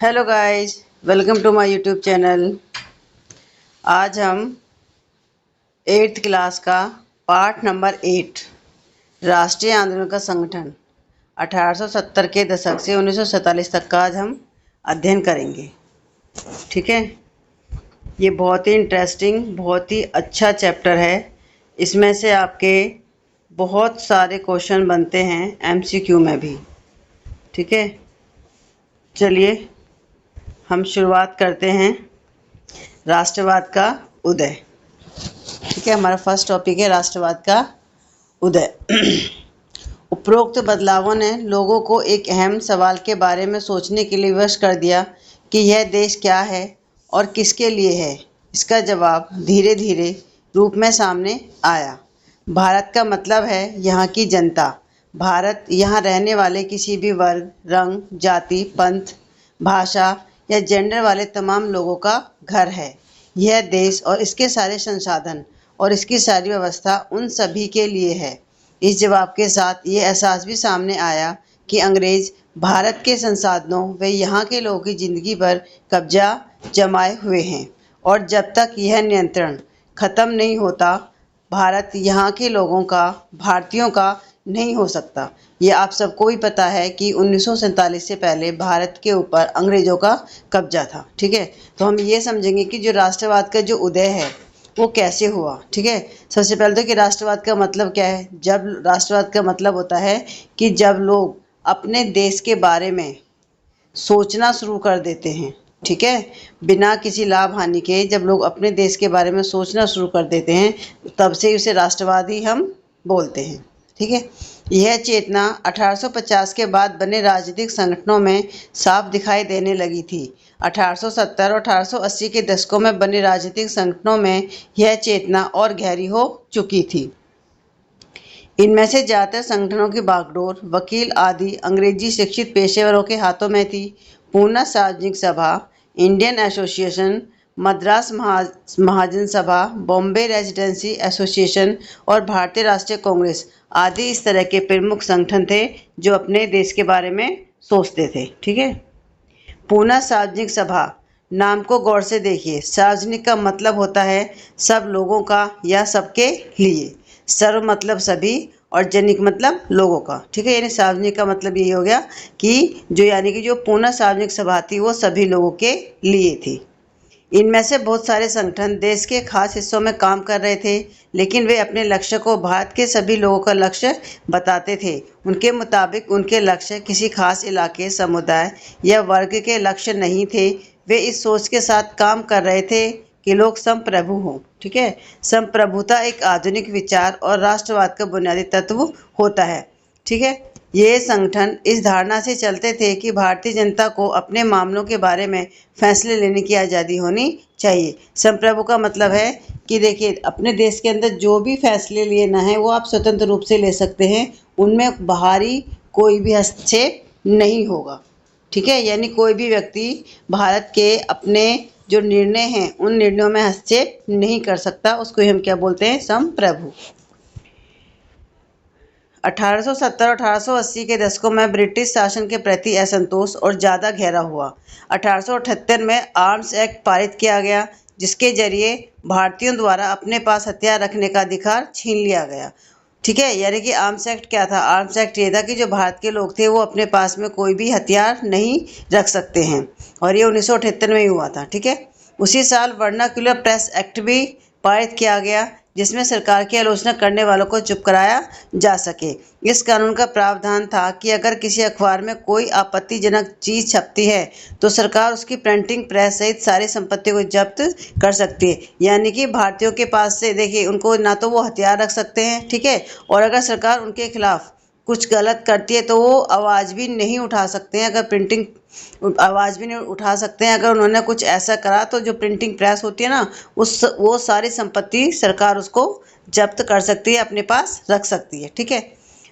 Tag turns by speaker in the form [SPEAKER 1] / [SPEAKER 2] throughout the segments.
[SPEAKER 1] Hello guys, welcome to my YouTube channel. आज हम 8th class का पार्ट नंबर 8 राष्ट्रीय आंदोलन का संगठन 1870 के दशक से 1947 तक का आज हम अध्ययन करेंगे। ठीक है, ये बहुत ही इंटरेस्टिंग, बहुत ही अच्छा चैप्टर है। इसमें से आपके बहुत सारे क्वेश्चन बनते हैं एमसीक्यू में भी। ठीक है, चलिए हम शुरुआत करते हैं। राष्ट्रवाद का उदय। ठीक है, हमारा फर्स्ट टॉपिक है राष्ट्रवाद का उदय। उपरोक्त बदलावों ने लोगों को एक अहम सवाल के बारे में सोचने के लिए विवश कर दिया कि यह देश क्या है और किसके लिए है। इसका जवाब धीरे धीरे रूप में सामने आया। भारत का मतलब है यहाँ की जनता। भारत यहाँ रहने वाले किसी भी वर्ग, रंग, जाति, पंथ, भाषा या जेंडर वाले तमाम लोगों का घर है। यह देश और इसके सारे संसाधन और इसकी सारी व्यवस्था उन सभी के लिए है। इस जवाब के साथ ये एहसास भी सामने आया कि अंग्रेज भारत के संसाधनों व यहाँ के लोगों की ज़िंदगी पर कब्जा जमाए हुए हैं और जब तक यह नियंत्रण खत्म नहीं होता, भारत यहाँ के लोगों का, भारतीयों का नहीं हो सकता। ये आप सबको भी पता है कि 1947 से पहले भारत के ऊपर अंग्रेज़ों का कब्जा था। ठीक है, तो हम ये समझेंगे कि जो राष्ट्रवाद का जो उदय है वो कैसे हुआ। ठीक है, सबसे पहले तो कि राष्ट्रवाद का मतलब क्या है। जब राष्ट्रवाद का मतलब होता है कि जब लोग अपने देश के बारे में सोचना शुरू कर देते हैं। ठीक है, बिना किसी लाभ हानि के जब लोग अपने देश के बारे में सोचना शुरू कर देते हैं, तब से उसे राष्ट्रवादी हम बोलते हैं। ठीक है, यह चेतना 1850 के बाद बने राजनीतिक संगठनों में साफ दिखाई देने लगी थी। 1870 और 1880 के दशकों में बने राजनीतिक संगठनों में यह चेतना और गहरी हो चुकी थी। इनमें से ज़्यादातर संगठनों की बागडोर वकील आदि अंग्रेजी शिक्षित पेशेवरों के हाथों में थी। पूना सार्वजनिक सभा, इंडियन एसोसिएशन, मद्रास महाजन सभा, बॉम्बे रेजिडेंसी एसोसिएशन और भारतीय राष्ट्रीय कांग्रेस आदि इस तरह के प्रमुख संगठन थे जो अपने देश के बारे में सोचते थे। ठीक है, पूना सार्वजनिक सभा नाम को गौर से देखिए। सार्वजनिक का मतलब होता है सब लोगों का या सबके लिए। सर्व मतलब सभी और जनिक मतलब लोगों का। ठीक है, यानी सार्वजनिक का मतलब यही हो गया कि जो पूना सार्वजनिक सभा थी वो सभी लोगों के लिए थी। इनमें से बहुत सारे संगठन देश के खास हिस्सों में काम कर रहे थे, लेकिन वे अपने लक्ष्य को भारत के सभी लोगों का लक्ष्य बताते थे। उनके मुताबिक उनके लक्ष्य किसी खास इलाके, समुदाय या वर्ग के लक्ष्य नहीं थे। वे इस सोच के साथ काम कर रहे थे कि लोग संप्रभु हों। ठीक है, संप्रभुता एक आधुनिक विचार और राष्ट्रवाद का बुनियादी तत्व होता है। ठीक है, ये संगठन इस धारणा से चलते थे कि भारतीय जनता को अपने मामलों के बारे में फैसले लेने की आज़ादी होनी चाहिए। संप्रभु का मतलब है कि देखिए, अपने देश के अंदर जो भी फैसले लेना है वो आप स्वतंत्र रूप से ले सकते हैं, उनमें बाहरी कोई भी हस्तक्षेप नहीं होगा। ठीक है, यानी कोई भी व्यक्ति भारत के अपने जो निर्णय हैं उन निर्णयों में हस्तक्षेप नहीं कर सकता। उसको हम क्या बोलते हैं? संप्रभु। 1870 और 1880 के दशकों में ब्रिटिश शासन के प्रति असंतोष और ज़्यादा गहरा हुआ। 1878 में आर्म्स एक्ट पारित किया गया, जिसके जरिए भारतीयों द्वारा अपने पास हथियार रखने का अधिकार छीन लिया गया। ठीक है, यानी कि आर्म्स एक्ट क्या था? आर्म्स एक्ट ये था कि जो भारत के लोग थे वो अपने पास में कोई भी हथियार नहीं रख सकते हैं, और ये 1978 में ही हुआ था। ठीक है, उसी साल वर्नाक्युलर प्रेस एक्ट भी पारित किया गया, जिसमें सरकार की आलोचना करने वालों को चुप कराया जा सके। इस कानून का प्रावधान था कि अगर किसी अखबार में कोई आपत्तिजनक चीज़ छपती है तो सरकार उसकी प्रिंटिंग प्रेस सहित सारी संपत्ति को जब्त कर सकती है। यानी कि भारतीयों के पास से देखिए, उनको ना तो वो हथियार रख सकते हैं, ठीक है, और अगर सरकार उनके खिलाफ कुछ गलत करती है तो वो आवाज़ भी नहीं उठा सकते हैं। अगर प्रिंटिंग आवाज़ भी नहीं उठा सकते हैं, अगर उन्होंने कुछ ऐसा करा तो जो प्रिंटिंग प्रेस होती है ना, वो सारी संपत्ति सरकार उसको जब्त कर सकती है, अपने पास रख सकती है। ठीक है,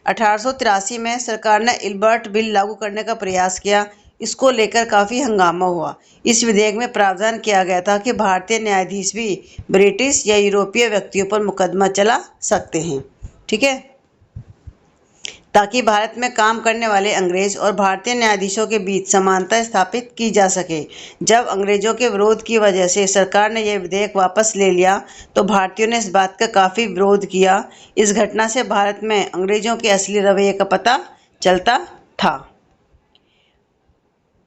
[SPEAKER 1] 1883 में सरकार ने इल्बर्ट बिल लागू करने का प्रयास किया। इसको लेकर काफ़ी हंगामा हुआ। इस विधेयक में प्रावधान किया गया था कि भारतीय न्यायाधीश भी ब्रिटिश या यूरोपीय व्यक्तियों पर मुकदमा चला सकते हैं। ठीक है, ताकि भारत में काम करने वाले अंग्रेज और भारतीय न्यायाधीशों के बीच समानता स्थापित की जा सके। जब अंग्रेजों के विरोध की वजह से सरकार ने यह विधेयक वापस ले लिया तो भारतीयों ने इस बात का काफ़ी विरोध किया। इस घटना से भारत में अंग्रेजों के असली रवैये का पता चलता था।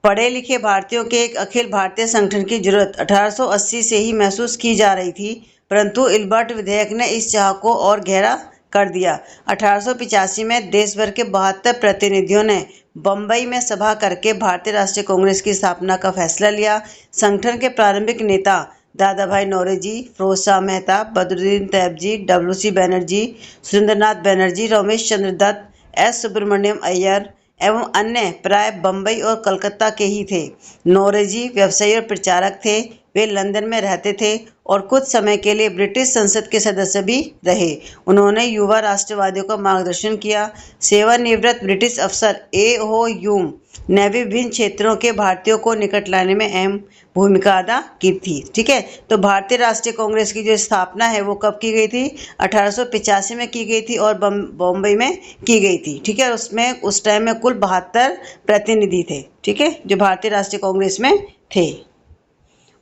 [SPEAKER 1] पढ़े लिखे भारतीयों के एक अखिल भारतीय संगठन की जरूरत 1880 से ही महसूस की जा रही थी, परंतु इल्बर्ट विधेयक ने इस चाह को और गहरा कर दिया। 1885 में देश भर के 72 प्रतिनिधियों ने बम्बई में सभा करके भारतीय राष्ट्रीय कांग्रेस की स्थापना का फैसला लिया। संगठन के प्रारंभिक नेता दादा भाई नौरोजी, फिरोज शाह मेहता, बद्रुद्दीन तैयबजी, डब्ल्यू.सी. बनर्जी, सुरेंद्रनाथ बनर्जी, रमेश चंद्र दत्त, एस. सुब्रमण्यम अय्यर एवं अन्य प्राय बम्बई और कलकत्ता के ही थे। नौरोजी व्यवसायी और प्रचारक थे। वे लंदन में रहते थे और कुछ समय के लिए ब्रिटिश संसद के सदस्य भी रहे। उन्होंने युवा राष्ट्रवादियों का मार्गदर्शन किया। सेवानिवृत्त ब्रिटिश अफसर A.O. ह्यूम ने भी विभिन्न क्षेत्रों के भारतीयों को निकट लाने में अहम भूमिका अदा की थी। ठीक है, तो भारतीय राष्ट्रीय कांग्रेस की जो स्थापना है वो कब की गई थी? 1885 में की गई थी और बम्बई में की गई थी। ठीक है, उसमें उस टाइम में कुल 72 प्रतिनिधि थे। ठीक है, जो भारतीय राष्ट्रीय कांग्रेस में थे।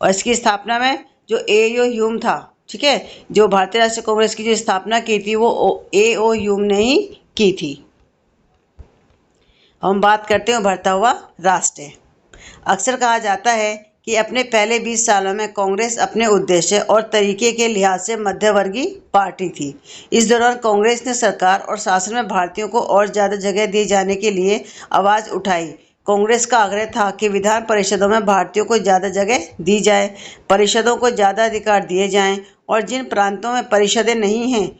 [SPEAKER 1] और इसकी स्थापना में जो A.O. ह्यूम था, ठीक है, जो भारतीय राष्ट्रीय कांग्रेस की जो स्थापना की थी वो A.O. ह्यूम ने ही की थी। हम बात करते हैं उभरता हुआ राष्ट्र। अक्सर कहा जाता है कि अपने पहले 20 सालों में कांग्रेस अपने उद्देश्य और तरीके के लिहाज से मध्यवर्गीय पार्टी थी। इस दौरान कांग्रेस ने सरकार और शासन में भारतीयों को और ज़्यादा जगह दिए जाने के लिए आवाज़ उठाई। कांग्रेस का आग्रह था कि विधान परिषदों में भारतीयों को ज़्यादा जगह दी जाए, परिषदों को ज़्यादा अधिकार दिए जाएं और जिन प्रांतों में परिषदें नहीं हैं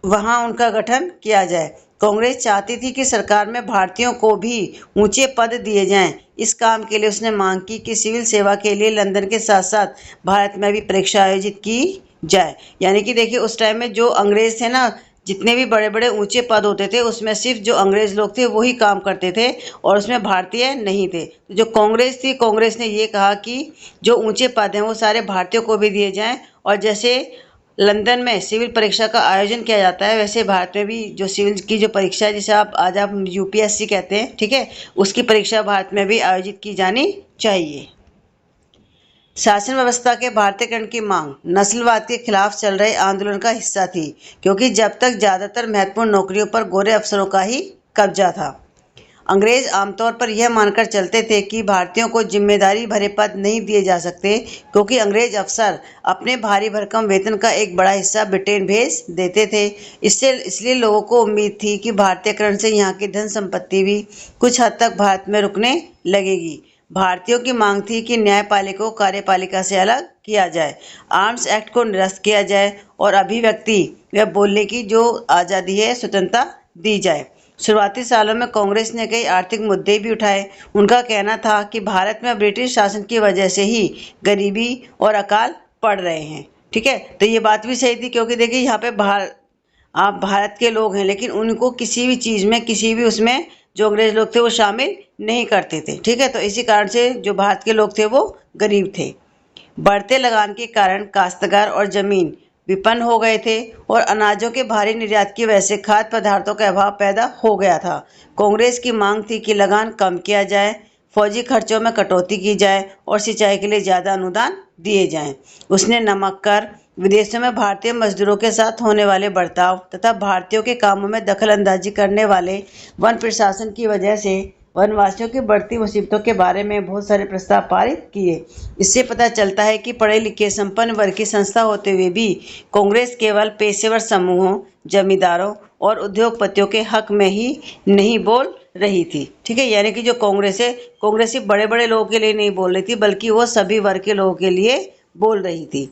[SPEAKER 1] वहाँ उनका गठन किया जाए। कांग्रेस चाहती थी कि सरकार में भारतीयों को भी ऊंचे पद दिए जाएं। इस काम के लिए उसने मांग की कि सिविल सेवा के लिए लंदन के साथ साथ भारत में भी परीक्षा आयोजित की जाए। यानी कि देखिए उस टाइम में जो अंग्रेज थे ना, जितने भी बड़े बड़े ऊंचे पद होते थे उसमें सिर्फ जो अंग्रेज लोग थे वही काम करते थे और उसमें भारतीय नहीं थे। तो जो कांग्रेस थी, कांग्रेस ने ये कहा कि जो ऊंचे पद हैं वो सारे भारतीयों को भी दिए जाएं और जैसे लंदन में सिविल परीक्षा का आयोजन किया जाता है वैसे भारत में भी जो सिविल की जो परीक्षा है, जिसे आप UPSC कहते हैं, ठीक है, उसकी परीक्षा भारत में भी आयोजित की जानी चाहिए। शासन व्यवस्था के भारतीयकरण की मांग नस्लवाद के खिलाफ चल रहे आंदोलन का हिस्सा थी, क्योंकि जब तक ज़्यादातर महत्वपूर्ण नौकरियों पर गोरे अफसरों का ही कब्जा था। अंग्रेज आमतौर पर यह मानकर चलते थे कि भारतीयों को जिम्मेदारी भरे पद नहीं दिए जा सकते, क्योंकि अंग्रेज अफसर अपने भारी भरकम वेतन का एक बड़ा हिस्सा ब्रिटेन भेज देते थे। इसलिए लोगों को उम्मीद थी कि भारतीयकरण से यहाँ की धन संपत्ति भी कुछ हद तक भारत में रुकने लगेगी। भारतीयों की मांग थी कि न्यायपालिका को कार्यपालिका से अलग किया जाए, आर्म्स एक्ट को निरस्त किया जाए और अभिव्यक्ति व बोलने की जो आज़ादी है, स्वतंत्रता दी जाए। शुरुआती सालों में कांग्रेस ने कई आर्थिक मुद्दे भी उठाए। उनका कहना था कि भारत में ब्रिटिश शासन की वजह से ही गरीबी और अकाल पड़ रहे हैं। ठीक है, तो ये बात भी सही थी, क्योंकि देखिए यहाँ पे आप भारत के लोग हैं लेकिन उनको किसी भी चीज़ में, किसी भी उसमें जो अंग्रेज लोग थे वो शामिल नहीं करते थे। ठीक है, तो इसी कारण से जो भारत के लोग थे वो गरीब थे। बढ़ते लगान के कारण काश्तकार और ज़मीन विपन्न हो गए थे और अनाजों के भारी निर्यात की वजह से खाद्य पदार्थों का अभाव पैदा हो गया था। कांग्रेस की मांग थी कि लगान कम किया जाए, फौजी खर्चों में कटौती की जाए और सिंचाई के लिए ज़्यादा अनुदान दिए जाएं। उसने नमक कर, विदेशों में भारतीय मजदूरों के साथ होने वाले बर्ताव तथा भारतीयों के कामों में दखलंदाजी करने वाले वन प्रशासन की वजह से वनवासियों की बढ़ती मुसीबतों के बारे में बहुत सारे प्रस्ताव पारित किए। इससे पता चलता है कि पढ़े लिखे संपन्न वर्ग की संस्था होते हुए भी कांग्रेस केवल पेशेवर समूहों, जमींदारों और उद्योगपतियों के हक में ही नहीं बोल रही थी। ठीक है, यानी कि जो कांग्रेस है, कांग्रेस सिर्फ बड़े बड़े लोगों के लिए नहीं बोल रही थी, बल्कि वो सभी वर्ग के लोगों के लिए बोल रही थी।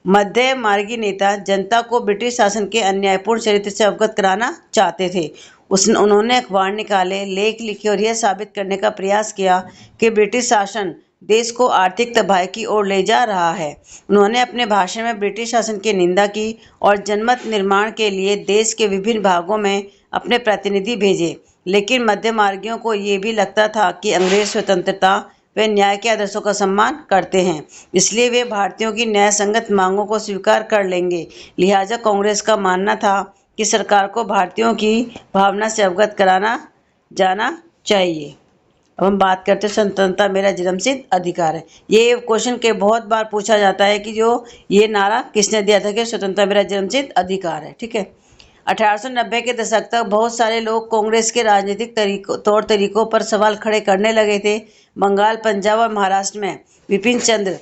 [SPEAKER 1] मध्य मार्गी नेता जनता को ब्रिटिश शासन के अन्यायपूर्ण चरित्र से अवगत कराना चाहते थे। उन्होंने अखबार निकाले, लेख लिखे और यह साबित करने का प्रयास किया कि ब्रिटिश शासन देश को आर्थिक तबाही की ओर ले जा रहा है। उन्होंने अपने भाषण में ब्रिटिश शासन की निंदा की और जनमत निर्माण के लिए देश के विभिन्न भागों में अपने प्रतिनिधि भेजे। लेकिन मध्य मार्गियों को ये भी लगता था कि अंग्रेज स्वतंत्रता वे न्याय के आदर्शों का सम्मान करते हैं, इसलिए वे भारतीयों की न्याय संगत मांगों को स्वीकार कर लेंगे। लिहाजा कांग्रेस का मानना था कि सरकार को भारतीयों की भावना से अवगत कराना जाना चाहिए। अब हम बात करते हैं स्वतंत्रता मेरा जन्मसिद्ध अधिकार है। ये क्वेश्चन के बहुत बार पूछा जाता है कि जो ये नारा किसने दिया था कि स्वतंत्रता मेरा जन्मसिद्ध अधिकार है। ठीक है। 1890 के दशक तक बहुत सारे लोग कांग्रेस के राजनीतिक तौर तरीकों पर सवाल खड़े करने लगे थे। बंगाल, पंजाब और महाराष्ट्र में विपिन चंद्र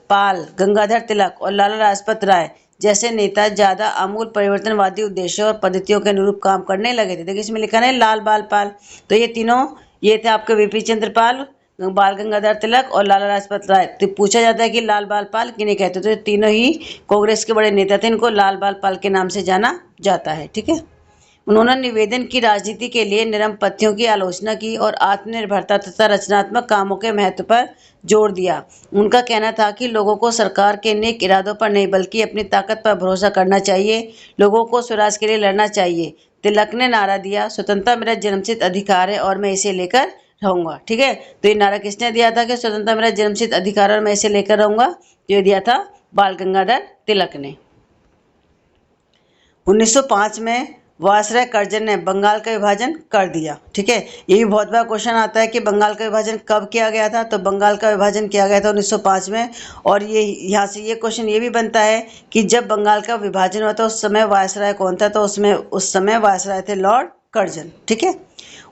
[SPEAKER 1] पाल, गंगाधर तिलक और लाला लाजपत राय जैसे नेता ज्यादा आमूल परिवर्तनवादी उद्देश्यों और पद्धतियों के अनुरूप काम करने लगे थे। देखिए इसमें लिखा है लाल बाल पाल, तो ये तीनों ये थे आपके विपिन चंद्र पाल, बाल गंगाधर तिलक और लाला लाजपत राय। तो पूछा जाता है कि लाल बाल पाल किन्हें कहते, तो ये तीनों ही कांग्रेस के बड़े नेता थे, इनको लाल बाल पाल के नाम से जाना जाता है। ठीक है। उन्होंने निवेदन की राजनीति के लिए निरम पत्थियों की आलोचना की और आत्मनिर्भरता तथा रचनात्मक कामों के महत्व पर जोर दिया। उनका कहना था कि लोगों को सरकार के नेक इरादों पर नहीं बल्कि अपनी ताकत पर भरोसा करना चाहिए, लोगों को स्वराज के लिए लड़ना चाहिए। तिलक ने नारा दिया, स्वतंत्रता मेरा जन्मसिद्ध अधिकार है और मैं इसे लेकर रहूंगा। ठीक है। तो ये नारा किसने दिया था कि स्वतंत्रता मेरा जन्मसिद्ध अधिकार है और मैं इसे लेकर रहूंगा? तो ये दिया था बाल गंगाधर तिलक ने। 1905 में वायसराय कर्जन ने बंगाल का विभाजन कर दिया। ठीक है। ये भी बहुत बड़ा क्वेश्चन आता है कि बंगाल का विभाजन कब किया गया था। तो बंगाल का विभाजन किया गया था 1905 में। और ये यहाँ से ये क्वेश्चन ये भी बनता है कि जब बंगाल का विभाजन हुआ था उस समय वायसराय कौन था, तो उस समय वायसराय थे लॉर्ड कर्जन। ठीक है।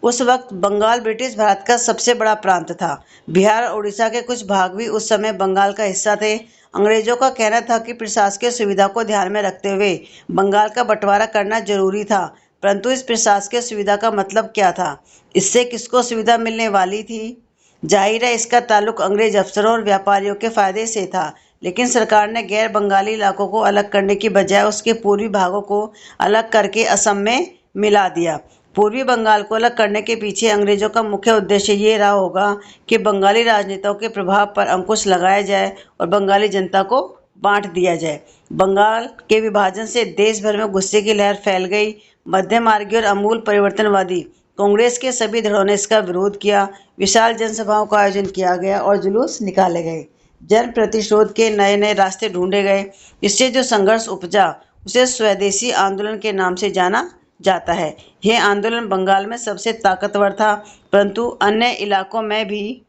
[SPEAKER 1] उस वक्त बंगाल ब्रिटिश भारत का सबसे बड़ा प्रांत था। बिहार और उड़ीसा के कुछ भाग भी उस समय बंगाल का हिस्सा थे। अंग्रेजों का कहना था कि प्रशासकीय सुविधा को ध्यान में रखते हुए बंगाल का बंटवारा करना जरूरी था, परंतु इस प्रशासकीय सुविधा का मतलब क्या था, इससे किसको सुविधा मिलने वाली थी? जाहिर है इसका ताल्लुक अंग्रेज अफसरों और व्यापारियों के फायदे से था, लेकिन सरकार ने गैर बंगाली इलाकों को अलग करने की बजाय उसके पूर्वी भागों को अलग करके असम में मिला दिया। पूर्वी बंगाल को अलग करने के पीछे अंग्रेजों का मुख्य उद्देश्य ये रहा होगा कि बंगाली राजनेताओं के प्रभाव पर अंकुश लगाया जाए और बंगाली जनता को बांट दिया जाए। बंगाल के विभाजन से देश भर में गुस्से की लहर फैल गई। मध्य मार्गी और अमूल परिवर्तनवादी कांग्रेस के सभी दलों ने इसका विरोध किया। विशाल जनसभाओं का आयोजन किया गया और जुलूस निकाले गए। जन प्रतिशोध के नए नए रास्ते ढूंढे गए। इससे जो संघर्ष उपजा उसे स्वदेशी आंदोलन के नाम से जाना जाता है। यह आंदोलन बंगाल में सबसे ताकतवर था, परंतु अन्य इलाकों में भी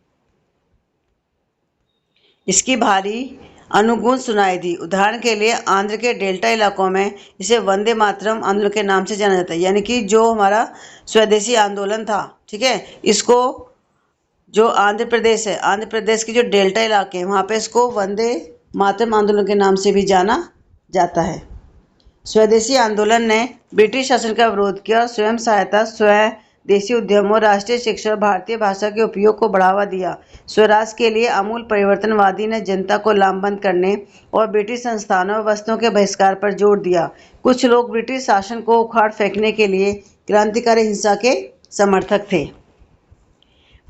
[SPEAKER 1] इसकी भारी अनुगूंज सुनाई दी। उदाहरण के लिए आंध्र के डेल्टा इलाकों में इसे वंदे मातरम आंदोलन के नाम से जाना जाता है। यानी कि जो हमारा स्वदेशी आंदोलन था, ठीक है, इसको जो आंध्र प्रदेश है, आंध्र प्रदेश के जो डेल्टा इलाके हैं वहाँ पे इसको वंदे मातरम आंदोलन के नाम से भी जाना जाता है। स्वदेशी आंदोलन ने ब्रिटिश शासन का विरोध किया और स्वयं सहायता, स्वदेशी उद्यमों, राष्ट्रीय शिक्षा और भारतीय भाषा के उपयोग को बढ़ावा दिया। स्वराज के लिए आमूल परिवर्तनवादी ने जनता को लामबंद करने और ब्रिटिश संस्थानों और वस्तुओं के बहिष्कार पर जोर दिया। कुछ लोग ब्रिटिश शासन को उखाड़ फेंकने के लिए क्रांतिकारी हिंसा के समर्थक थे।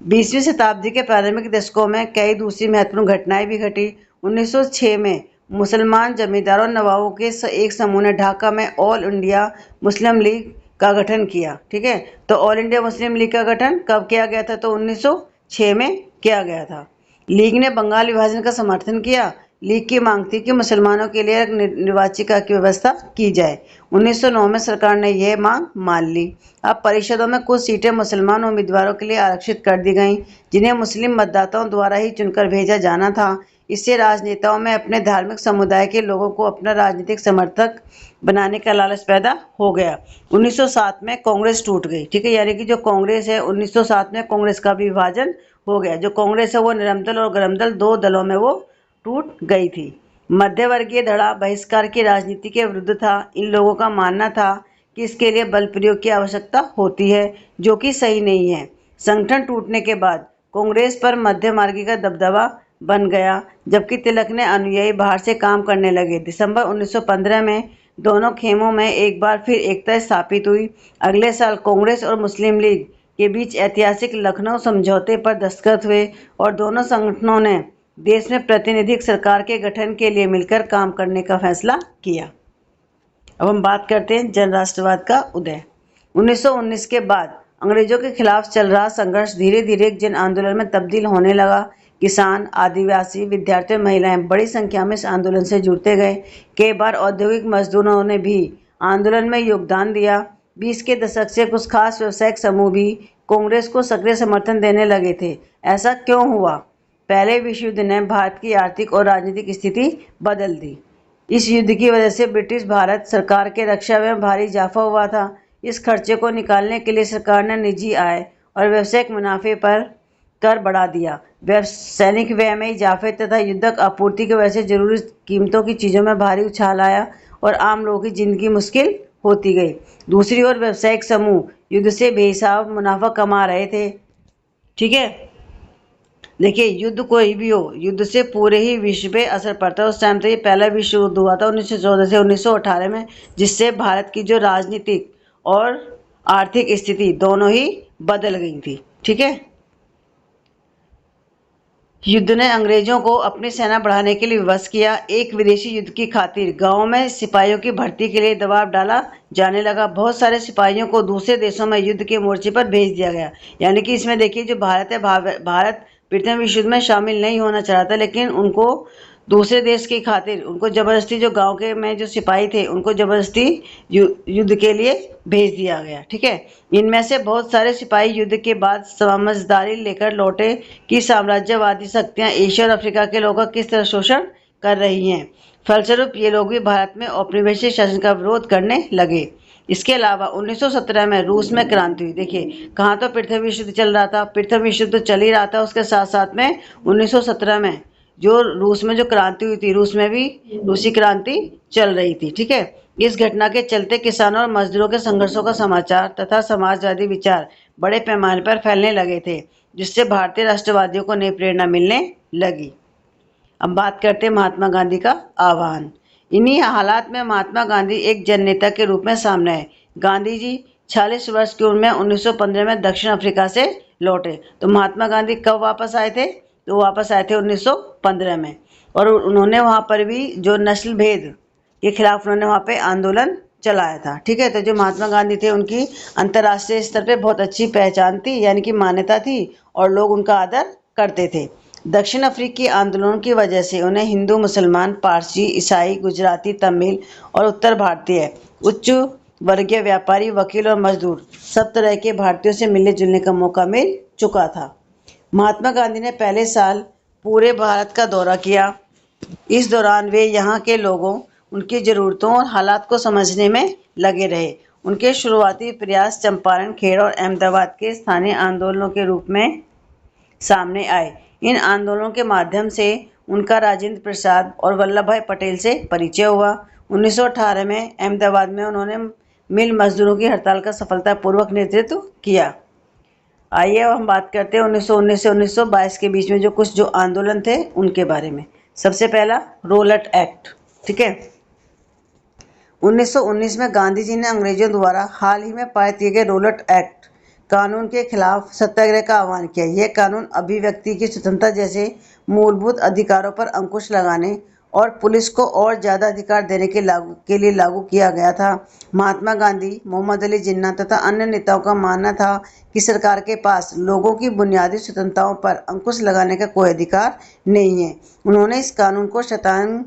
[SPEAKER 1] 20वीं शताब्दी के प्रारंभिक दशकों में कई दूसरी महत्वपूर्ण घटनाएं भी घटी। 1906 में मुसलमान जमींदारों और नवाबों के एक समूह ने ढाका में ऑल इंडिया मुस्लिम लीग का गठन किया। ठीक है। तो ऑल इंडिया मुस्लिम लीग का गठन कब किया गया था? तो 1906 में किया गया था। लीग ने बंगाल विभाजन का समर्थन किया। लीग की मांग थी कि मुसलमानों के लिए एक निर्वाचिका की व्यवस्था की जाए। 1909 में सरकार ने यह मांग मान ली। अब परिषदों में कुछ सीटें मुसलमान उम्मीदवारों के लिए आरक्षित कर दी गईं, जिन्हें मुस्लिम मतदाताओं द्वारा ही चुनकर भेजा जाना था। इससे राजनेताओं में अपने धार्मिक समुदाय के लोगों को अपना राजनीतिक समर्थक बनाने का लालच पैदा हो गया। 1907 में कांग्रेस टूट गई। ठीक है। यानी कि जो कांग्रेस है 1907 में कांग्रेस का भी विभाजन हो गया। जो कांग्रेस है वो निरमदल और गरमदल दो दलों में वो टूट गई थी। मध्यवर्गीय धड़ा बहिष्कार की राजनीति के विरुद्ध था। इन लोगों का मानना था कि इसके लिए बल प्रयोग की आवश्यकता होती है, जो कि सही नहीं है। संगठन टूटने के बाद कांग्रेस पर मध्य मार्गी का दबदबा बन गया, जबकि तिलक ने अनुयायी बाहर से काम करने लगे। दिसंबर 1915 में दोनों खेमों में एक बार फिर एकता स्थापित हुई। अगले साल कांग्रेस और मुस्लिम लीग के बीच ऐतिहासिक लखनऊ समझौते पर दस्तखत हुए और दोनों संगठनों ने देश में प्रातिनिधिक सरकार के गठन के लिए मिलकर काम करने का फैसला किया। अब हम बात करते हैं जन राष्ट्रवाद का उदय। 1919 के बाद अंग्रेजों के खिलाफ चल रहा संघर्ष धीरे धीरे एक जन आंदोलन में तब्दील होने लगा। किसान, आदिवासी, विद्यार्थी और महिलाएं बड़ी संख्या में इस आंदोलन से जुड़ते गए। कई बार औद्योगिक मजदूरों ने भी आंदोलन में योगदान दिया। 20 के दशक से कुछ खास व्यावसायिक समूह भी कांग्रेस को सक्रिय समर्थन देने लगे थे। ऐसा क्यों हुआ? पहले विश्व युद्ध ने भारत की आर्थिक और राजनीतिक स्थिति बदल दी। इस युद्ध की वजह से ब्रिटिश भारत सरकार के रक्षा में भारी इजाफा हुआ था। इस खर्चे को निकालने के लिए सरकार ने निजी आय और व्यावसायिक मुनाफे पर कर बढ़ा दिया। सैनिक व्यय में इजाफे तथा युद्धक आपूर्ति की वजह से जरूरी कीमतों की चीज़ों में भारी उछाल आया और आम लोगों की जिंदगी मुश्किल होती गई। दूसरी ओर व्यावसायिक समूह युद्ध से बेहिसाब मुनाफा कमा रहे थे। ठीक है, देखिए, युद्ध कोई भी हो, युद्ध से पूरे ही विश्व पे असर पड़ता है। उस टाइम तो ये पहला विश्व युद्ध हुआ था 1914 से 1918 में, जिससे भारत की जो राजनीतिक और आर्थिक स्थिति दोनों ही बदल गई थी। ठीक है, युद्ध ने अंग्रेजों को अपनी सेना बढ़ाने के लिए विवश किया। एक विदेशी युद्ध की खातिर गांवों में सिपाहियों की भर्ती के लिए दबाव डाला जाने लगा। बहुत सारे सिपाहियों को दूसरे देशों में युद्ध के मोर्चे पर भेज दिया गया। यानी कि इसमें देखिए, जो भारत है, भारत प्रथम विश्व युद्ध में शामिल नहीं होना चाह रहा था, लेकिन उनको दूसरे देश की खातिर उनको ज़बरदस्ती, जो गांव के में जो सिपाही थे, उनको ज़बरदस्ती युद्ध के लिए भेज दिया गया। ठीक है, इनमें से बहुत सारे सिपाही युद्ध के बाद समझदारी लेकर लौटे कि साम्राज्यवादी शक्तियां एशिया और अफ्रीका के लोगों का किस तरह शोषण कर रही हैं। फलस्वरूप ये लोग भी भारत में औपनिवेशिक शासन का विरोध करने लगे। इसके अलावा 1917 में रूस में क्रांति हुई। देखिए, कहाँ तो प्रथम विश्व युद्ध चल रहा था, प्रथम विश्व युद्ध चल ही रहा था, उसके साथ साथ में 1917 में जो रूस में जो क्रांति हुई थी, रूस में भी रूसी क्रांति चल रही थी। ठीक है, इस घटना के चलते किसानों और मजदूरों के संघर्षों का समाचार तथा समाजवादी विचार बड़े पैमाने पर फैलने लगे थे, जिससे भारतीय राष्ट्रवादियों को नई प्रेरणा मिलने लगी। अब बात करते हैं महात्मा गांधी का आह्वान। इन्हीं हालात में महात्मा गांधी एक जननेता के रूप में सामने आए। गांधी जी 46 वर्ष की उम्र में 1915 में दक्षिण अफ्रीका से लौटे। तो महात्मा गांधी कब वापस आए थे? तो वापस आए थे 1915 में, और उन्होंने वहाँ पर भी जो नस्ल भेद के खिलाफ उन्होंने वहाँ पे आंदोलन चलाया था। ठीक है, तो जो महात्मा गांधी थे, उनकी अंतर्राष्ट्रीय स्तर पे बहुत अच्छी पहचान थी, यानी कि मान्यता थी, और लोग उनका आदर करते थे। दक्षिण अफ्रीकी आंदोलनों की वजह से उन्हें हिंदू, मुसलमान, पारसी, ईसाई, गुजराती, तमिल और उत्तर भारतीय उच्च वर्गीय व्यापारी, वकील और मजदूर सब तरह के भारतीयों से मिलने जुलने का मौका मिल चुका था। महात्मा गांधी ने पहले साल पूरे भारत का दौरा किया। इस दौरान वे यहाँ के लोगों, उनकी ज़रूरतों और हालात को समझने में लगे रहे। उनके शुरुआती प्रयास चंपारण, खेड़ और अहमदाबाद के स्थानीय आंदोलनों के रूप में सामने आए। इन आंदोलनों के माध्यम से उनका राजेंद्र प्रसाद और वल्लभ भाई पटेल से परिचय हुआ। 1918 में अहमदाबाद में उन्होंने मिल मजदूरों की हड़ताल का सफलतापूर्वक नेतृत्व किया। आइए अब हम बात करते हैं 1919 से 1922 के बीच में जो आंदोलन थे उनके बारे में। सबसे पहला रोलट एक्ट। ठीक है, 1919 में गांधी जी ने अंग्रेजों द्वारा हाल ही में पारित किए गए रोलट एक्ट कानून के खिलाफ सत्याग्रह का आह्वान किया। यह कानून अभिव्यक्ति की स्वतंत्रता जैसे मूलभूत अधिकारों पर अंकुश लगाने और पुलिस को और ज़्यादा अधिकार देने के लिए लागू किया गया था। महात्मा गांधी, मोहम्मद अली जिन्ना तथा अन्य नेताओं का मानना था कि सरकार के पास लोगों की बुनियादी स्वतंत्रताओं पर अंकुश लगाने का कोई अधिकार नहीं है। उन्होंने इस कानून को शैतान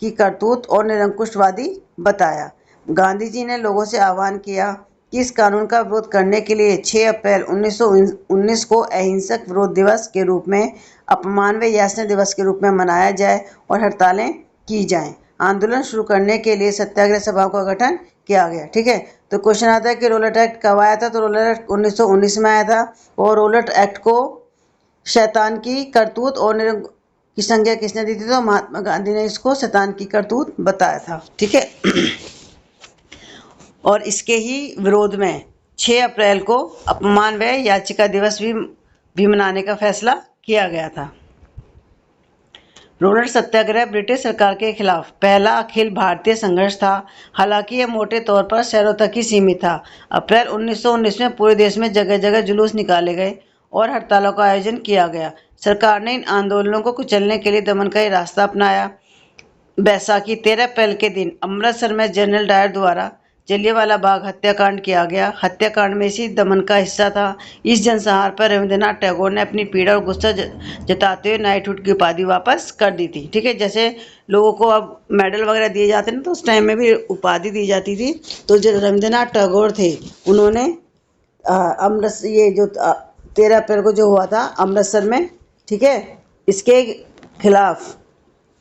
[SPEAKER 1] की करतूत और निरंकुशवादी बताया। गांधी जी ने लोगों से आह्वान किया कि इस कानून का विरोध करने के लिए 6 अप्रैल 1919 को अहिंसक विरोध दिवस के रूप में, अपमान व याचना दिवस के रूप में मनाया जाए और हड़तालें की जाएं। आंदोलन शुरू करने के लिए सत्याग्रह सभाओं का गठन किया गया। ठीक है, तो क्वेश्चन आता है कि रोलट एक्ट कब आया था? तो रोलट एक्ट 1919 में आया था, और रोलट एक्ट को शैतान की करतूत और की संज्ञा किसने दी थी? तो महात्मा गांधी ने इसको शैतान की करतूत बताया था। ठीक है, और इसके ही विरोध में 6 अप्रैल को अपमान व याचिका दिवस भी मनाने का फैसला किया गया था। रोलट सत्याग्रह ब्रिटिश सरकार के खिलाफ पहला अखिल भारतीय संघर्ष था। हालांकि यह मोटे तौर पर शहरों तक ही सीमित था। अप्रैल 1919 में पूरे देश में जगह जगह जुलूस निकाले गए और हड़तालों का आयोजन किया गया। सरकार ने इन आंदोलनों को कुचलने के लिए दमन का रास्ता अपनाया। बैसाखी 13 अप्रैल के दिन अमृतसर में जनरल डायर द्वारा जलियांवाला बाग हत्याकांड किया गया। हत्याकांड में इसी दमन का हिस्सा था। इस जनसंहार पर रविंद्रनाथ टैगोर ने अपनी पीड़ा और गुस्सा जताते हुए नाइटहुड की उपाधि वापस कर दी थी। ठीक है, जैसे लोगों को अब मेडल वगैरह दिए जाते हैं ना, तो उस टाइम में भी उपाधि दी जाती थी। तो जो रविंद्रनाथ टैगोर थे, उन्होंने अमृतसर, ये जो 13 अप्रैल को जो हुआ था अमृतसर में, ठीक है, इसके खिलाफ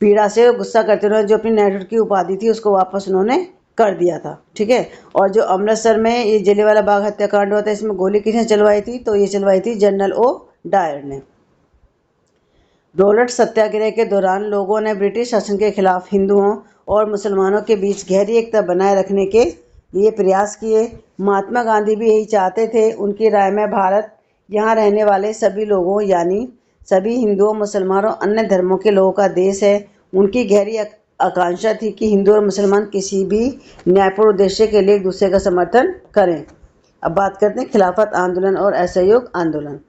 [SPEAKER 1] पीड़ा से गुस्सा करते हुए जो अपनी नाइटहुड की उपाधि थी उसको वापस उन्होंने कर दिया था। ठीक है, और जो अमृतसर में ये जलियांवाला बाग हत्याकांड हुआ था, इसमें गोली किसने चलवाई थी? तो ये चलवाई थी जनरल ओ डायर ने। रॉलेट सत्याग्रह के दौरान लोगों ने ब्रिटिश शासन के खिलाफ हिंदुओं और मुसलमानों के बीच गहरी एकता बनाए रखने के लिए प्रयास किए। महात्मा गांधी भी यही चाहते थे। उनकी राय में भारत यहाँ रहने वाले सभी लोगों, यानी सभी हिंदुओं, मुसलमानों, अन्य धर्मों के लोगों का देश है। उनकी गहरी आकांक्षा थी कि हिंदू और मुसलमान किसी भी न्यायपूर्ण उद्देश्य के लिए एक दूसरे का समर्थन करें। अब बात करते हैं खिलाफत आंदोलन और असहयोग आंदोलन।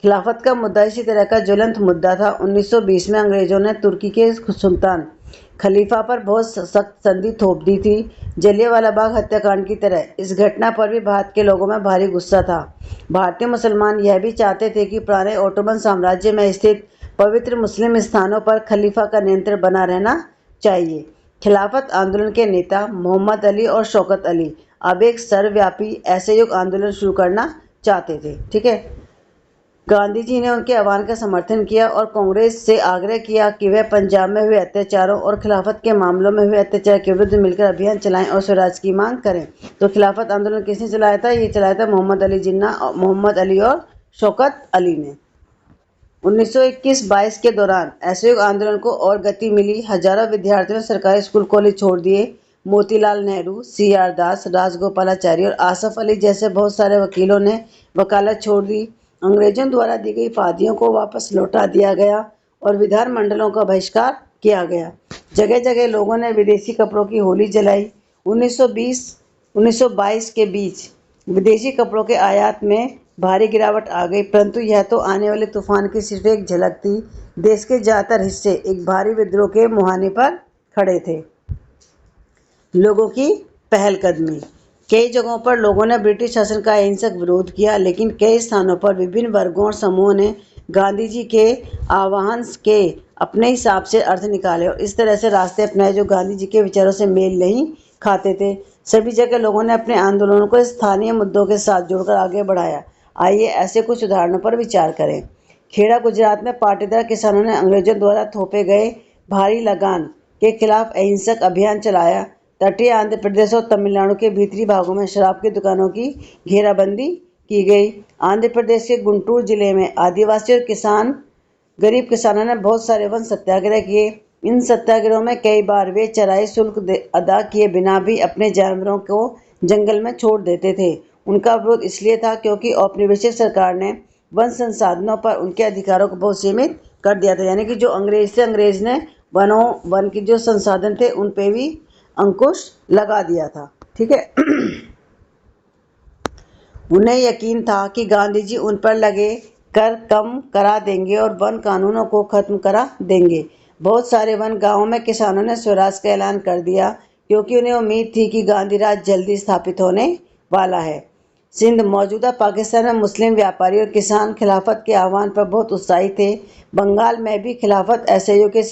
[SPEAKER 1] खिलाफत का मुद्दा इसी तरह का ज्वलंत मुद्दा था। 1920 में अंग्रेजों ने तुर्की के सुल्तान खलीफा पर बहुत सख्त संधि थोप दी थी। जलियांवाला बाग हत्याकांड की तरह इस घटना पर भी भारत के लोगों में भारी गुस्सा था। भारतीय मुसलमान यह भी चाहते थे कि पुराने ओटोमन साम्राज्य में स्थित पवित्र मुस्लिम स्थानों पर खलीफा का नियंत्रण बना रहना चाहिए। खिलाफत आंदोलन के नेता मोहम्मद अली और शौकत अली अब एक सर्वव्यापी असहयोग आंदोलन शुरू करना चाहते थे। ठीक है, गांधी जी ने उनके आह्वान का समर्थन किया और कांग्रेस से आग्रह किया कि वह पंजाब में हुए अत्याचारों और खिलाफत के मामलों में हुए अत्याचार के विरुद्ध मिलकर अभियान चलाएं और स्वराज की मांग करें। तो खिलाफत आंदोलन किसने चलाया था? ये चलाया था मोहम्मद अली जिन्ना, मोहम्मद अली और शौकत अली ने। 1921-22 के दौरान असहयोग आंदोलन को और गति मिली। हजारों विद्यार्थियों ने सरकारी स्कूल कॉलेज छोड़ दिए। मोतीलाल नेहरू, CR दास, राजगोपालाचारी और आसफ अली जैसे बहुत सारे वकीलों ने वकालत छोड़ दी। अंग्रेजों द्वारा दी गई फादियों को वापस लौटा दिया गया और विधानमंडलों का बहिष्कार किया गया। जगह जगह लोगों ने विदेशी कपड़ों की होली जलाई। 1920-1922 के बीच विदेशी कपड़ों के आयात में भारी गिरावट आ गई, परंतु यह तो आने वाले तूफान की सिर्फ एक झलक थी। देश के ज़्यादातर हिस्से एक भारी विद्रोह के मुहाने पर खड़े थे। लोगों की पहलकदमी। कई जगहों पर लोगों ने ब्रिटिश शासन का अहिंसक विरोध किया, लेकिन कई स्थानों पर विभिन्न वर्गों और समूहों ने गांधी जी के आह्वान के अपने हिसाब से अर्थ निकाले और इस तरह से रास्ते अपनाए जो गांधी जी के विचारों से मेल नहीं खाते थे। सभी जगह लोगों ने अपने आंदोलनों को स्थानीय मुद्दों के साथ जोड़कर आगे बढ़ाया। आइए ऐसे कुछ उदाहरणों पर विचार करें। खेड़ा, गुजरात में पाटीदार किसानों ने अंग्रेजों द्वारा थोपे गए भारी लगान के खिलाफ अहिंसक अभियान चलाया। तटीय आंध्र प्रदेश और तमिलनाडु के भीतरी भागों में शराब की दुकानों की घेराबंदी की गई। आंध्र प्रदेश के गुंटूर जिले में आदिवासी और गरीब किसानों ने बहुत सारे वन सत्याग्रह किए। इन सत्याग्रहों में कई बार वे चराई शुल्क अदा किए बिना भी अपने जानवरों को जंगल में छोड़ देते थे। उनका विरोध इसलिए था क्योंकि औपनिवेशिक सरकार ने वन संसाधनों पर उनके अधिकारों को बहुत सीमित कर दिया था। यानी कि जो अंग्रेज ने वन के जो संसाधन थे उन पे भी अंकुश लगा दिया था। ठीक है, उन्हें यकीन था कि गांधी जी उन पर लगे कर कम करा देंगे और वन कानूनों को खत्म करा देंगे। बहुत सारे वन गांवों में किसानों ने स्वराज का ऐलान कर दिया क्योंकि उन्हें उम्मीद थी कि गांधी राज जल्दी स्थापित होने वाला है। सिंध, मौजूदा पाकिस्तान में मुस्लिम व्यापारी और किसान खिलाफत के आह्वान पर बहुत उत्साहित थे। बंगाल में भी खिलाफत असहयोग के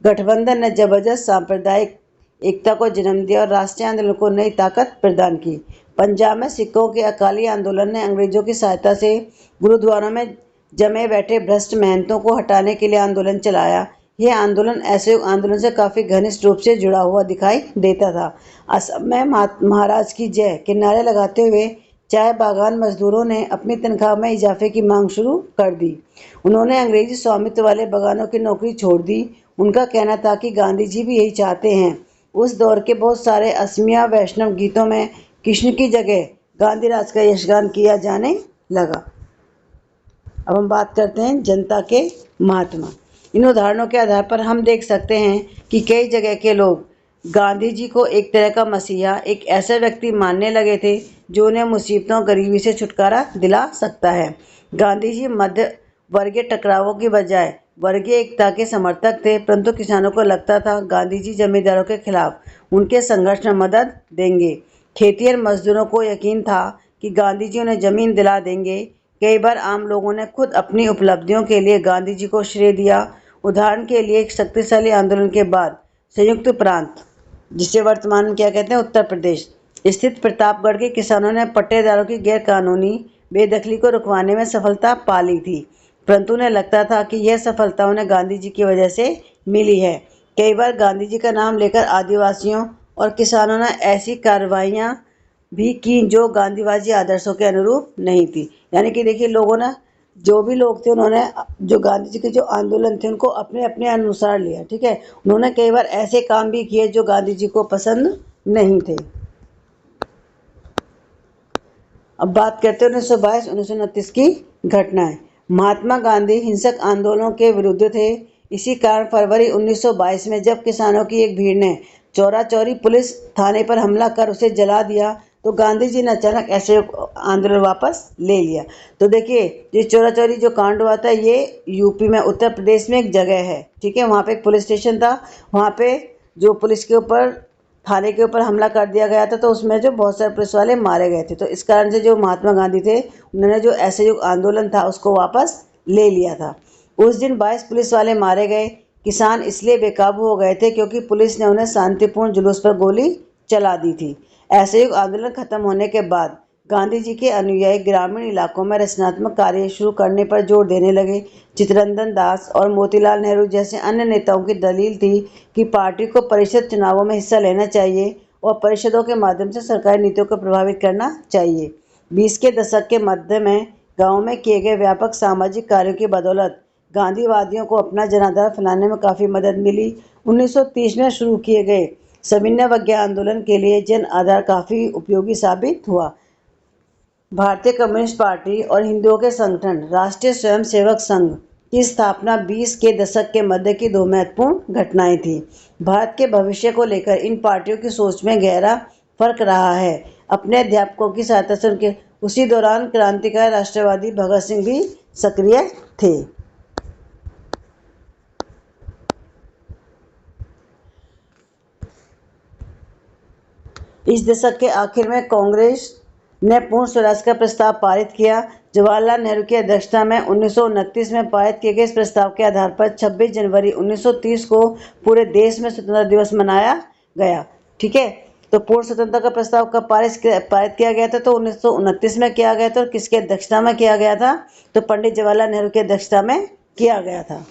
[SPEAKER 1] गठबंधन ने जबरदस्त सांप्रदायिक एकता को जन्म दिया और राष्ट्रीय आंदोलन को नई ताकत प्रदान की। पंजाब में सिखों के अकाली आंदोलन ने अंग्रेजों की सहायता से गुरुद्वारों में जमे बैठे भ्रष्ट महंतों को हटाने के लिए आंदोलन चलाया। यह आंदोलन असहयोग आंदोलन से काफ़ी घनिष्ठ रूप से जुड़ा हुआ दिखाई देता था। असम में महाराज की जय के नारे लगाते हुए चाय बागान मजदूरों ने अपनी तनख्वाह में इजाफे की मांग शुरू कर दी। उन्होंने अंग्रेजी स्वामित्व वाले बागानों की नौकरी छोड़ दी। उनका कहना था कि गांधी जी भी यही चाहते हैं। उस दौर के बहुत सारे असमिया वैष्णव गीतों में कृष्ण की जगह गांधी राज का यशगान किया जाने लगा। अब हम बात करते हैं जनता के महात्मा। इन उदाहरणों के आधार पर हम देख सकते हैं कि कई जगह के लोग गांधी जी को एक तरह का मसीहा, एक ऐसा व्यक्ति मानने लगे थे जो उन्हें मुसीबतों, गरीबी से छुटकारा दिला सकता है। गांधी जी मध्य वर्गीय टकरावों की बजाय वर्गीय एकता के समर्थक थे, परंतु किसानों को लगता था गांधी जी जमींदारों के खिलाफ उनके संघर्ष में मदद देंगे। खेतिहर मजदूरों को यकीन था कि गांधी जी उन्हें जमीन दिला देंगे। कई बार आम लोगों ने खुद अपनी उपलब्धियों के लिए गांधी जी को श्रेय दिया। उदाहरण के लिए एक शक्तिशाली आंदोलन के बाद संयुक्त प्रांत, जिसे वर्तमान में क्या कहते हैं, उत्तर प्रदेश स्थित प्रतापगढ़ के किसानों ने पट्टेदारों की गैर कानूनी बेदखली को रुकवाने में सफलता पा ली थी, परंतु उन्हें लगता था कि यह सफलता उन्हें गांधी जी की वजह से मिली है। कई बार गांधी जी का नाम लेकर आदिवासियों और किसानों ने ऐसी कार्रवाइयाँ भी की जो गांधीवादी आदर्शों के अनुरूप नहीं थी। यानी कि देखिए, लोगों ने, जो भी लोग थे, उन्होंने जो गांधी जी के जो आंदोलन थे उनको अपने अपने अनुसार लिया। ठीक है, उन्होंने कई बार ऐसे काम भी किए जो गांधी जी को पसंद नहीं थे। अब बात करते हैं 1922-1929 की घटनाएं। महात्मा गांधी हिंसक आंदोलनों के विरुद्ध थे। इसी कारण फरवरी 1922 में जब किसानों की एक भीड़ ने चौरा चौरी पुलिस थाने पर हमला कर उसे जला दिया, तो गांधी जी ने अचानक ऐसे आंदोलन वापस ले लिया। तो देखिए, ये चौरा चौरी जो कांड हुआ था, ये यूपी में, उत्तर प्रदेश में एक जगह है। ठीक है, वहाँ पे एक पुलिस स्टेशन था। वहाँ पे जो पुलिस के ऊपर, थाने के ऊपर हमला कर दिया गया था, तो उसमें जो बहुत सारे पुलिस वाले मारे गए थे। तो इस कारण से जो महात्मा गांधी थे, उन्होंने जो असहयोग आंदोलन था उसको वापस ले लिया था। उस दिन 22 पुलिस वाले मारे गए। किसान इसलिए बेकाबू हो गए थे क्योंकि पुलिस ने उन्हें शांतिपूर्ण जुलूस पर गोली चला दी थी। असहयोग आंदोलन खत्म होने के बाद गांधी जी के अनुयायी ग्रामीण इलाकों में रचनात्मक कार्य शुरू करने पर जोर देने लगे। चित्तरंजन दास और मोतीलाल नेहरू जैसे अन्य नेताओं की दलील थी कि पार्टी को परिषद चुनावों में हिस्सा लेना चाहिए और परिषदों के माध्यम से सरकारी नीतियों को प्रभावित करना चाहिए। 20 के दशक के मध्य में गाँव में किए गए व्यापक सामाजिक कार्यों की बदौलत गांधीवादियों को अपना जनाधार फैलाने में काफ़ी मदद मिली। 1930 में शुरू किए गए सविनय आंदोलन के लिए जन आधार काफ़ी उपयोगी साबित हुआ। भारतीय कम्युनिस्ट पार्टी और हिंदुओं के संगठन राष्ट्रीय स्वयंसेवक संघ की स्थापना 20 के दशक के मध्य की दो महत्वपूर्ण घटनाएं थी। भारत के भविष्य को लेकर इन पार्टियों की सोच में गहरा फर्क रहा है। अपने अध्यापकों की सहायता से उनके उसी दौरान क्रांतिकारी राष्ट्रवादी भगत सिंह भी सक्रिय थे। इस दशक के आखिर में कांग्रेस ने पूर्ण स्वराज का प्रस्ताव पारित किया। जवाहरलाल नेहरू की अध्यक्षता में 1929 में पारित किए गए इस प्रस्ताव के आधार पर 26 जनवरी 1930 को पूरे देश में स्वतंत्रता दिवस मनाया गया। ठीक है, तो पूर्ण स्वतंत्रता का प्रस्ताव कब पारित किया गया था? तो 1929 में किया गया था। और किसकी अध्यक्षता में किया गया था? तो पंडित जवाहरलाल नेहरू की अध्यक्षता में किया गया था।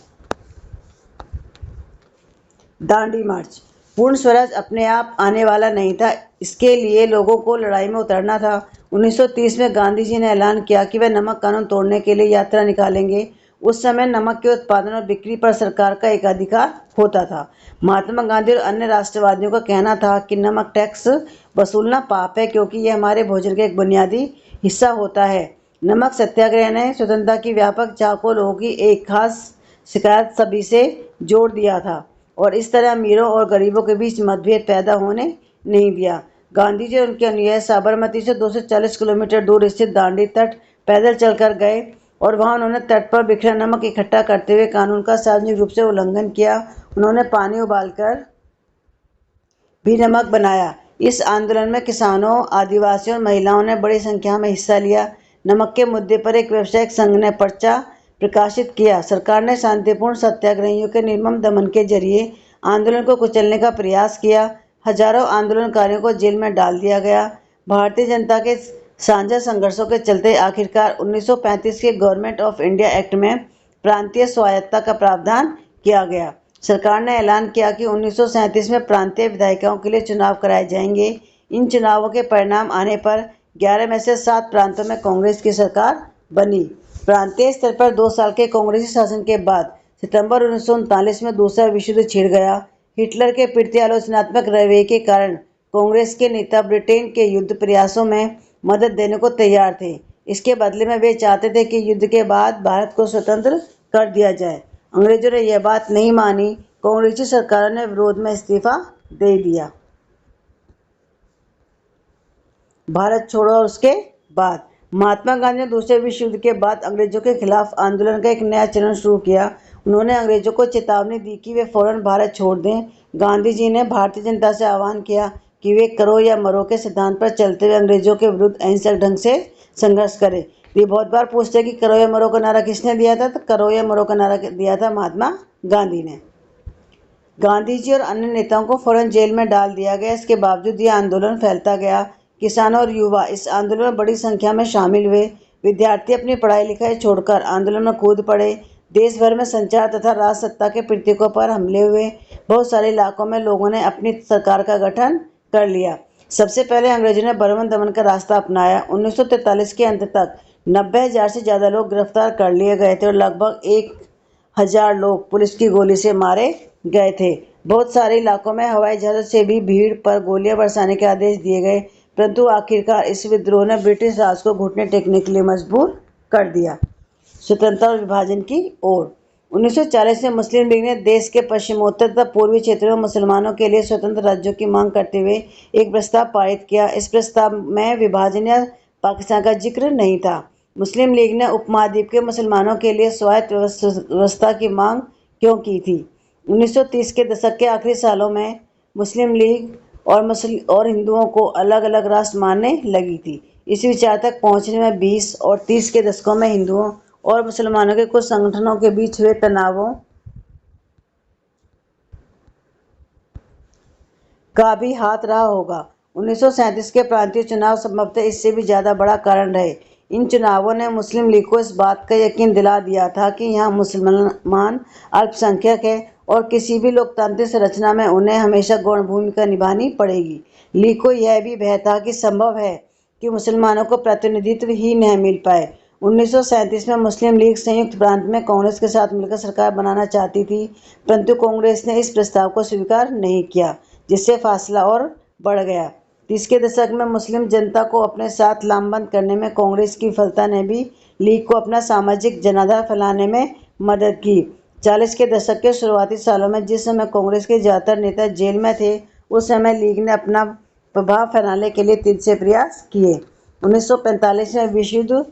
[SPEAKER 1] दांडी मार्च। पूर्ण स्वराज अपने आप आने वाला नहीं था, इसके लिए लोगों को लड़ाई में उतरना था। 1930 में गांधी जी ने ऐलान किया कि वे नमक कानून तोड़ने के लिए यात्रा निकालेंगे। उस समय नमक के उत्पादन और बिक्री पर सरकार का एकाधिकार होता था। महात्मा गांधी और अन्य राष्ट्रवादियों का कहना था कि नमक टैक्स वसूलना पाप है, क्योंकि यह हमारे भोजन का एक बुनियादी हिस्सा होता है। नमक सत्याग्रह ने स्वतंत्रता की व्यापक चाह को लोगों की एक खास शिकायत सभी से जोड़ दिया था और इस तरह अमीरों और गरीबों के बीच मतभेद पैदा होने नहीं दिया। गांधी जी और उनके अनुयायी साबरमती से 240 किलोमीटर दूर स्थित दांडी तट पैदल चलकर गए और वहां उन्होंने तट पर बिखरा नमक इकट्ठा करते हुए कानून का सार्वजनिक रूप से उल्लंघन किया। उन्होंने पानी उबालकर भी नमक बनाया। इस आंदोलन में किसानों, आदिवासियों और महिलाओं ने बड़ी संख्या में हिस्सा लिया। नमक के मुद्दे पर एक व्यावसायिक संघ ने पर्चा प्रकाशित किया। सरकार ने शांतिपूर्ण सत्याग्रहियों के निर्मम दमन के जरिए आंदोलन को कुचलने का प्रयास किया। हजारों आंदोलनकारियों को जेल में डाल दिया गया। भारतीय जनता के साझा संघर्षों के चलते आखिरकार 1935 के गवर्नमेंट ऑफ इंडिया एक्ट में प्रांतीय स्वायत्तता का प्रावधान किया गया। सरकार ने ऐलान किया कि 1937 में प्रांतीय विधायिकाओं के लिए चुनाव कराए जाएंगे। इन चुनावों के परिणाम आने पर 11 में से 7 प्रांतों में कांग्रेस की सरकार बनी। प्रांतीय स्तर पर 2 साल के कांग्रेसी शासन के बाद सितंबर 1939 में दूसरा विश्व युद्ध छिड़ गया। हिटलर के प्रति आलोचनात्मक रवैये के कारण कांग्रेस के नेता ब्रिटेन के युद्ध प्रयासों में मदद देने को तैयार थे। इसके बदले में वे चाहते थे कि युद्ध के बाद भारत को स्वतंत्र कर दिया जाए। अंग्रेजों ने यह बात नहीं मानी। कांग्रेसी सरकारों ने विरोध में इस्तीफा दे दिया। भारत छोड़ो और उसके बाद महात्मा गांधी ने दूसरे विश्व युद्ध के बाद अंग्रेजों के खिलाफ आंदोलन का एक नया चरण शुरू किया। उन्होंने अंग्रेजों को चेतावनी दी कि वे फौरन भारत छोड़ दें। गांधी जी ने भारतीय जनता से आह्वान किया कि वे करो या मरो के सिद्धांत पर चलते हुए अंग्रेजों के विरुद्ध अहिंसक ढंग से संघर्ष करें। ये बहुत बार पूछते हैं कि करो या मरो का नारा किसने दिया था, तो करो या मरो का नारा दिया था महात्मा गांधी ने। गांधी जी और अन्य नेताओं को फौरन जेल में डाल दिया गया। इसके बावजूद यह आंदोलन फैलता गया। किसानों और युवा इस आंदोलन में बड़ी संख्या में शामिल हुए। विद्यार्थी अपनी पढ़ाई लिखाई छोड़कर आंदोलन में कूद पड़े। देश भर में संचार तथा राज सत्ता के प्रतीकों पर हमले हुए। बहुत सारे इलाकों में लोगों ने अपनी सरकार का गठन कर लिया। सबसे पहले अंग्रेजों ने बर्बन दमन का रास्ता अपनाया। 1943 के अंत तक 90,000 से ज़्यादा लोग गिरफ्तार कर लिए गए थे और लगभग 1,000 लोग पुलिस की गोली से मारे गए थे। बहुत सारे इलाकों में हवाई जहाज़ों से भी भीड़ पर गोलियां बरसाने के आदेश दिए गए, परंतु आखिरकार इस विद्रोह ने ब्रिटिश राज को घुटने टेकने के लिए मजबूर कर दिया। स्वतंत्रता और विभाजन की ओर 1940 में मुस्लिम लीग ने देश के पश्चिमोत्तर तथा पूर्वी क्षेत्रों में मुसलमानों के लिए स्वतंत्र राज्यों की मांग करते हुए एक प्रस्ताव पारित किया। इस प्रस्ताव में विभाजन या पाकिस्तान का जिक्र नहीं था। मुस्लिम लीग ने उपमहाद्वीप के मुसलमानों के लिए स्वायत्त व्यवस्था की मांग क्यों की थी? 1930 के दशक के आखिरी सालों में मुस्लिम लीग और हिंदुओं को अलग अलग राष्ट्र मानने लगी थी। इस विचार तक पहुंचने में 20 और 30 के दशकों में हिंदुओं और मुसलमानों के कुछ संगठनों के बीच हुए तनावों का भी हाथ रहा होगा। 1937 के प्रांतीय चुनाव संभवतः इससे भी ज़्यादा बड़ा कारण रहे। इन चुनावों ने मुस्लिम लीग को इस बात का यकीन दिला दिया था कि यहाँ मुसलमान अल्पसंख्यक है और किसी भी लोकतांत्रिक संरचना में उन्हें हमेशा गौण भूमिका निभानी पड़ेगी। लीग को यह भी भय था कि संभव है कि मुसलमानों को प्रतिनिधित्व ही न मिल पाए। 1937 में मुस्लिम लीग संयुक्त प्रांत में कांग्रेस के साथ मिलकर सरकार बनाना चाहती थी, परंतु कांग्रेस ने इस प्रस्ताव को स्वीकार नहीं किया, जिससे फासला और बढ़ गया। 30 के दशक में मुस्लिम जनता को अपने साथ लामबंद करने में कांग्रेस की विफलता ने भी लीग को अपना सामाजिक जनाधार फैलाने में मदद की। 40 के दशक के शुरुआती सालों में जिस समय कांग्रेस के ज़्यादातर नेता जेल में थे, उस समय लीग ने अपना प्रभाव फैलाने के लिए तिरछे प्रयास किए। 1945 में विश्व युद्ध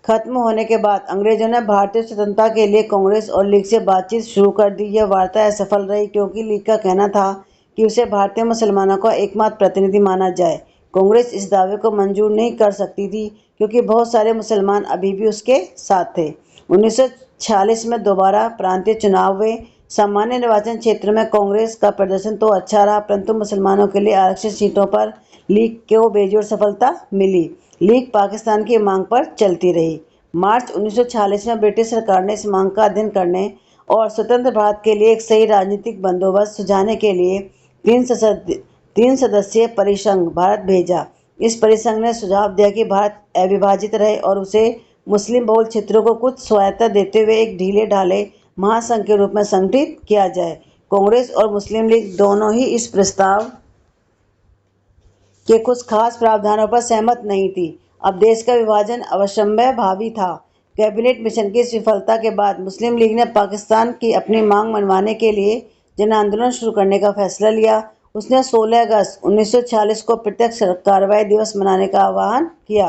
[SPEAKER 1] खत्म होने के बाद अंग्रेजों ने भारतीय स्वतंत्रता के लिए कांग्रेस और लीग से बातचीत शुरू कर दी। यह वार्ता असफल रही क्योंकि लीग का कहना था कि उसे भारतीय मुसलमानों का एकमात्र प्रतिनिधि माना जाए। कांग्रेस इस दावे को मंजूर नहीं कर सकती थी क्योंकि बहुत सारे मुसलमान अभी भी उसके साथ थे। 1946 में दोबारा प्रांतीय चुनाव हुए। सामान्य निर्वाचन क्षेत्र में कांग्रेस का प्रदर्शन तो अच्छा रहा, परंतु मुसलमानों के लिए आरक्षित सीटों पर लीग को बेजोड़ सफलता मिली। लीग पाकिस्तान की मांग पर चलती रही। मार्च 1946 में ब्रिटिश सरकार ने इस मांग का अध्ययन करने और स्वतंत्र भारत के लिए एक सही राजनीतिक बंदोबस्त सुझाने के लिए तीन सदस्यीय परिसंघ भारत भेजा। इस परिसंघ ने सुझाव दिया कि भारत अविभाजित रहे और उसे मुस्लिम बहुल क्षेत्रों को कुछ स्वायत्तता देते हुए एक ढीले ढाले महासंघ के रूप में संगठित किया जाए। कांग्रेस और मुस्लिम लीग दोनों ही इस प्रस्ताव के कुछ खास प्रावधानों पर सहमत नहीं थी। अब देश का विभाजन अवश्यंभावी था। कैबिनेट मिशन की इस विफलता के बाद मुस्लिम लीग ने पाकिस्तान की अपनी मांग मनवाने के लिए जन आंदोलन शुरू करने का फैसला लिया। उसने 16 अगस्त 1946 को प्रत्यक्ष कार्रवाई दिवस मनाने का आह्वान किया।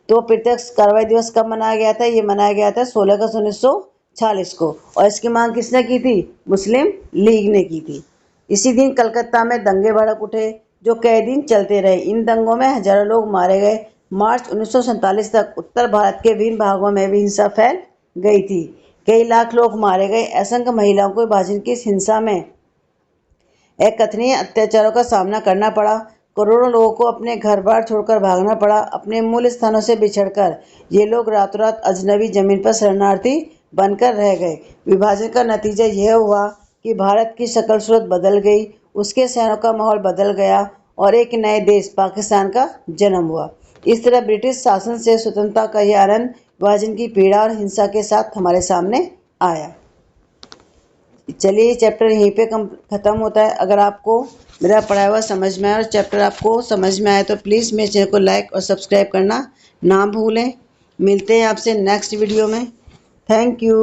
[SPEAKER 1] तो प्रत्यक्ष कार्रवाई दिवस कब मनाया गया था? ये मनाया गया था 16 अगस्त 1946 को, और इसकी मांग किसने की थी? मुस्लिम लीग ने की थी। इसी दिन कलकत्ता में दंगे भड़क उठे जो कई दिन चलते रहे। इन दंगों में हजारों लोग मारे गए। मार्च 1947 तक उत्तर भारत के विभिन्न भागों में भी हिंसा फैल गई थी। कई लाख लोग मारे गए। असंख्य महिलाओं को विभाजन की इस हिंसा में अकथनीय अत्याचारों का सामना करना पड़ा। करोड़ों लोगों को अपने घर बार छोड़कर भागना पड़ा। अपने मूल स्थानों से बिछड़कर ये लोग रातों रात अजनबी जमीन पर शरणार्थी बनकर रह गए। विभाजन का नतीजा यह हुआ कि भारत की शक्ल सूरत बदल गई, उसके शहरों का माहौल बदल गया और एक नए देश पाकिस्तान का जन्म हुआ। इस तरह ब्रिटिश शासन से स्वतंत्रता का यह आनंद विभाजन की पीड़ा और हिंसा के साथ हमारे सामने आया। चलिए, ये चैप्टर यहीं पे ख़त्म होता है। अगर आपको मेरा पढ़ाया हुआ समझ में आया और चैप्टर आपको समझ में आया तो प्लीज़ मेरे चैनल को लाइक और सब्सक्राइब करना ना भूलें। मिलते हैं आपसे नेक्स्ट वीडियो में। Thank you.